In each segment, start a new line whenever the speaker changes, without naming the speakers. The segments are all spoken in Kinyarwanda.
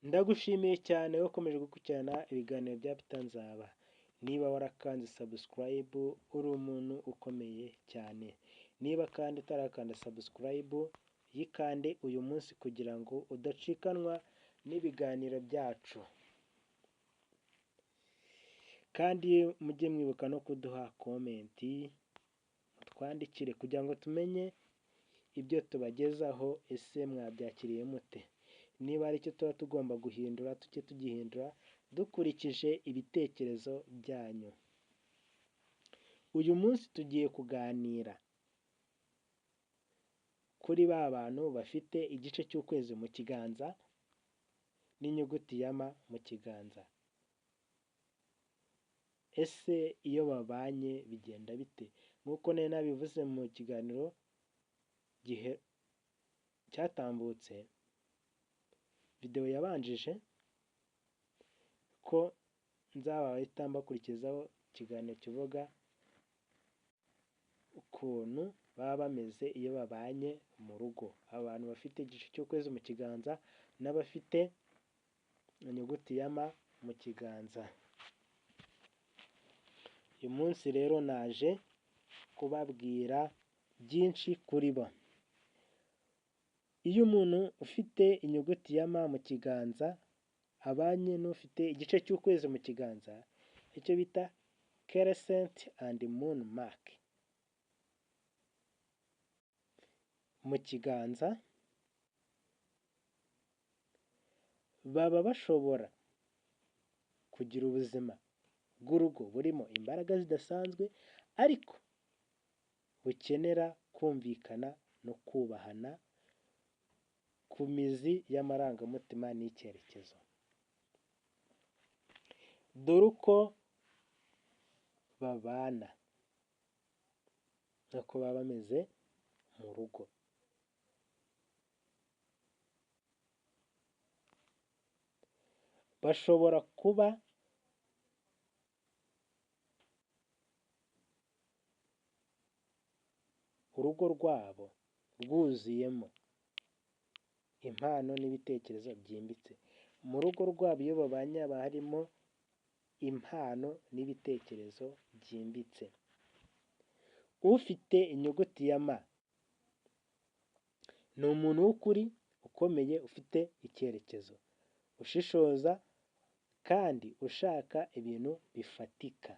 Ndagushimiye cyane wakomeje gukurikirana ibiganiro bya Peter Nzaba. Niba warakanze subscribe uri umuntu ukomeye cyane. Niba kandi utarakanda subscribe yikande uyu munsi kugira ngo udacikanwa n'ibiganiro byacu. Kandi mujye mwibuka no kuduha komenti twandikire kugira ngo tumenye ibyo tubagezaho, ese mwabyakiriye mute. Niba ari icyo tuba tugomba guhindura tujye tugihindura dukurikije ibitekerezo byanyu. Uyu munsi tugiye kuganira kuri ba bantu bafite igice cy'ukwezi mu kiganza n'inyuguti ya M mu kiganza. Ese iyo babanye bigenda bite? Nk'uko nari nabivuze mu kiganiro gihe cyatambutse, videwo yabanjije ko nzabahita mbakurikizaho ikiganiro kivuga ukuntu baba bameze iyo babanye mu rugo. Abantu bafite igice cy'ukwezi mu kiganza n'abafite inyuguti ya M mu kiganza. Uyu munsi rero naje kubabwira byinshi kuri bo. Iyo umuntu ufite inyuguti ya M mu kiganza abanye n'ufite igice cy'ukwezi mu kiganza, icyo bita crescent and moon mark mu kiganza, baba bashobora kugira ubuzima bw'urugo burimo imbaraga zidasanzwe, ariko bukenera kumvikana no kubahana ku mizi y'amarangamutima n'icyerekezo. Dore uko babana n'uko baba bameze mu rugo. Bashobora kuba urugo rwabo rwuzuyemo impano n'ibitekerezo byimbitse. Mu rugo rwabo iyo babanye haba harimo impano n'ibitekerezo byimbitse. Ufite inyuguti ya M ni umuntu w'ukuri, ukomeye, ufite icyerekezo, ushishoza kandi ushaka ibintu bifatika.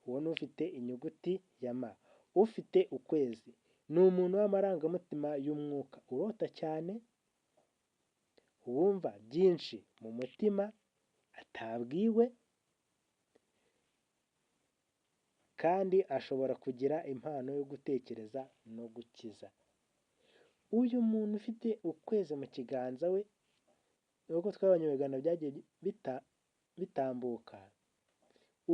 Uwo ni ufite inyuguti ya M. Ufite ukwezi ni umuntu w'amarangamutima y'umwuka, urota cyane, wumva byinshi mu mutima atabwiwe, kandi ashobora kugira impano yo gutekereza no gukiza. Uyu muntu ufite ukwezi mu kiganza we, nk'uko twabonye mu biganiro byagiye bitambuka,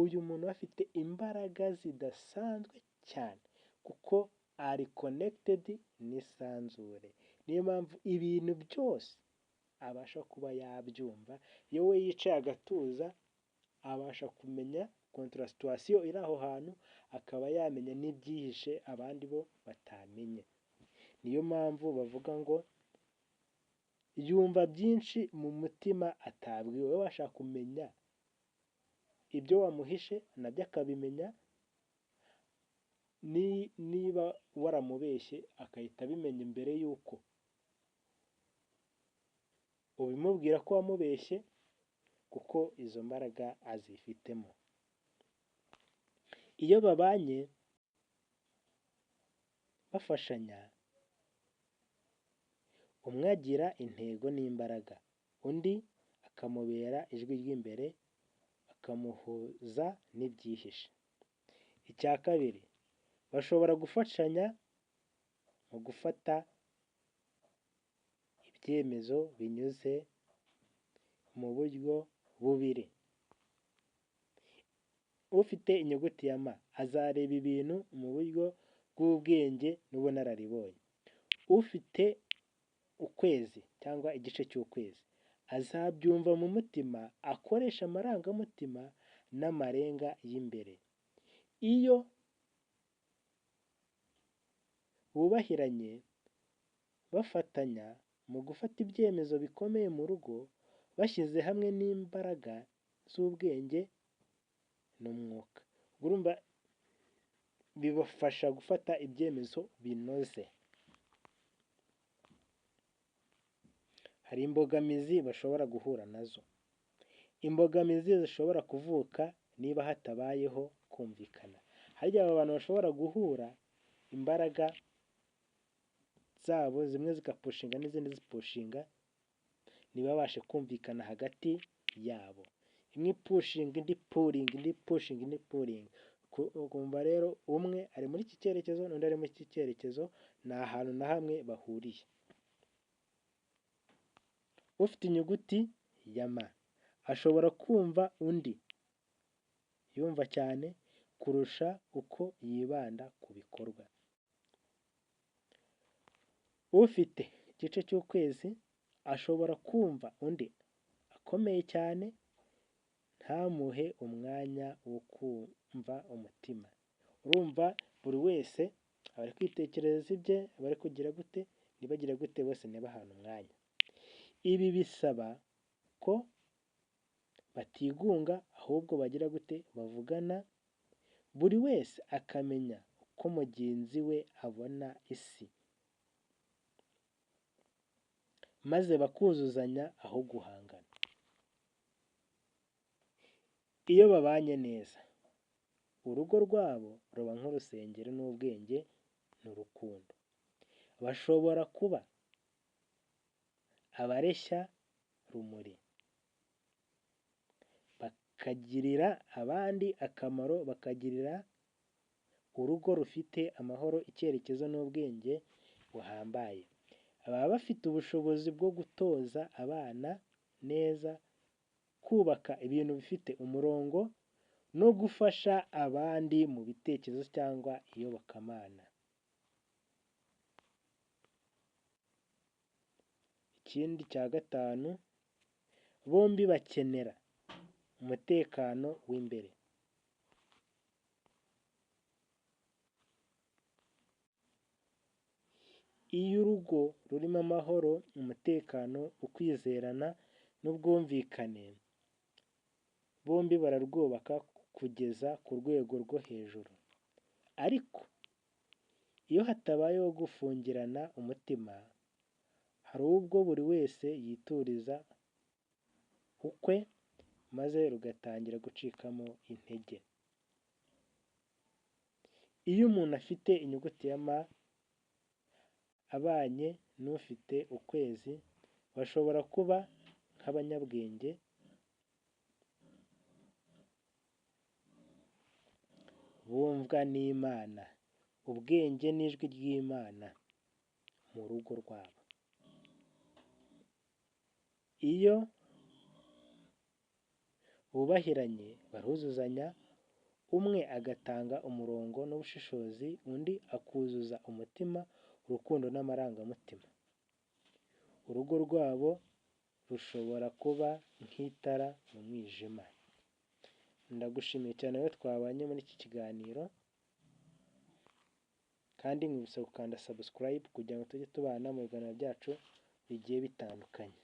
uyu muntu afite imbaraga zidasanzwe cyane kuko ari connected n'isanzure. Niyo mpamvu ibintu byose abasha kuba yabyumva. Iyo we yicaye agatuza abasha kumenya kontra situation iri aho hantu, akaba yamenya n'ibyihishe abandi bo batamenye. Niyo mpamvu bavuga ngo yumva byinshi mu mutima atabwiwe. We washaka kumenya ibyo wamuhishe nabyo akabimenya, niba waramubeshye akahita abimenya mbere y'uko ubimubwira ko wamubeshye, kuko izo mbaraga azifitemo. Iyo babanye bafashanya, umwe agira intego n'imbaraga, undi akamubera ijwi ry'imbere, akamuhuza n'ibyihishe. Icya kabiri, bashobora gufashanya mu gufata ibyemezo binyuze mu buryo bubiri. Ufite inyuguti ya M azareba ibintu mu buryo bw'ubwenge n'ubunararibonye. Ufite ukwezi cyangwa igice cy'ukwezi azabyumva mu mutima, akoresha amarangamutima n'amarenga y'imbere. Iyo bubahiranye bafatanya mu gufata ibyemezo bikomeye mu rugo bashyize hamwe n'imbaraga z'ubwenge n'umwuka. Urumva bibafasha gufata ibyemezo binoze. Hari imbogamizi bashobora guhura nazo. Imbogamizi zishobora kuvuka niba hatabayeho kumvikana. Harya aba bantu bashobora guhura imbaraga zabo zimwe zigapushinga n'izindi zipushinga, ntibabashe kumvikana hagati yabo. Imwe ipushinga indi puringa, indi pushinga indi puringa. Ukumva rero umwe ari muri iki cyerekezo n'undi ari muri iki cyerekezo, nta hantu na hamwe bahuriye. Ufite inyuguti ya M ashobora kumva undi yumva cyane kurusha uko yibanda ku bikorwa. Ufite igice cy'ukwezi ashobora kumva undi akomeye cyane ntamuhe umwanya wo kumva umutima. Urumva buri wese aba ari kwitekerereza ibye, aba ari kugira gute, nibagira gute bose ntibahane umwanya. Ibi bisaba ko batigunga ahubwo bagira gute, bavugana, buri wese akamenya uko mugenzi we abona isi, maze bakuzuzanya aho guhangana. Iyo babanye neza, urugo rwabo ruba nk'urusengero n'ubwenge n'urukundo. Bashobora kuba abareshya rumuri, bakagirira abandi akamaro, bakagirira urugo rufite amahoro, icyerekezo n'ubwenge buhambaye. Baba bafite ubushobozi bwo gutoza abana neza, kubaka ibintu bifite umurongo no gufasha abandi mu bitekerezo cyangwa iyobokamana. Ikindi cya gatanu, bombi bakenera umutekano w'imbere. Iyo urugo rurimo amahoro, umutekano, ukwizerana n'ubwumvikane, bombi bararwubaka kugeza ku rwego rwo hejuru. Ariko iyo hatabayeho gufungirana umutima, hari ubwo buri wese yituriza ukwe maze rugatangira gucikamo intege. Iyo umuntu afite inyuguti ya M abanye n'ufite ukwezi, bashobora kuba nk'abanyabwenge, bumvwa n'Imana, ubwenge n'ijwi ry'Imana mu rugo rwabo. Iyo bubahiranye baruzuzanya, umwe agatanga umurongo n'ubushishozi, undi akuzuza umutima, urukundo n'amarangamutima. Urugo rwabo rushobora kuba nk'itara mu mwijima. Ndagushimiye cyane rero twabanye muri iki kiganiro, kandi mwibutsa gukanda subscribe kugira ngo tujye tubana mu biganiro byacu bigiye bitandukanye.